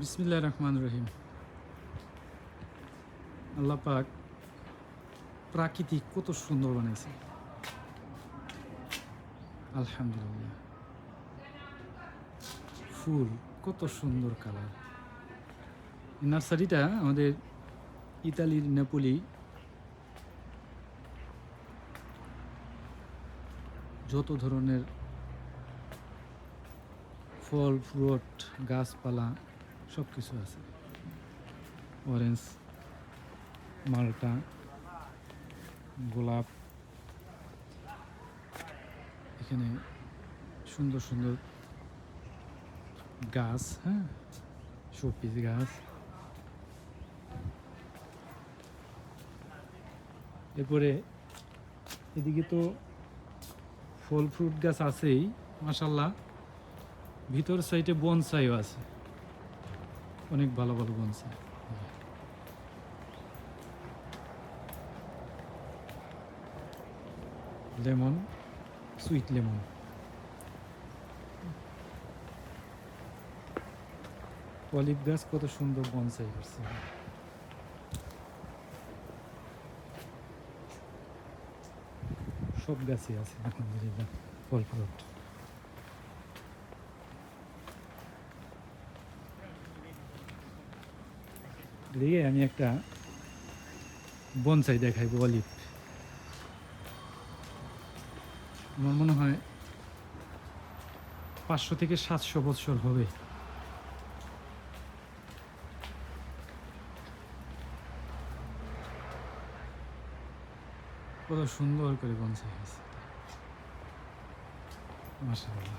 বিসমিল্লাহির রহমানির রহিম। আল্লাহ পাক প্রাকৃতিক কত সুন্দর বানাইছে, আলহামদুলিল্লাহ। ফুল কত সুন্দর কালার। নার্সারিটা আমাদের ইতালির নেপোলি, যত ধরনের ফল ফ্রুট গাছপালা সব কিছু আছে। অরেঞ্জ, মালটা, গোলাপ, এখানে সুন্দর সুন্দর গাছ, হ্যাঁ, শোপিস গাছ। এরপরে এদিকে তো ফল ফ্রুট গাছ আছেই, মাশাল্লাহ। ভিতর সাইডে বনসাইও আছে, অনেক ভালো ভালো bonsai. Lemon, sweet lemon. Olive গাছ কত সুন্দর বনসাই করছে। সব গাছই আছে আলহামদুলিল্লাহ, ফল ফ্রুট। এদিকে আমি একটা বনসাই দেখাইবো, অলিভ। আমার মনে হয় 500 থেকে 700 বছর হবে। কত সুন্দর করে বনসাই হয়েছে, মাশাআল্লাহ।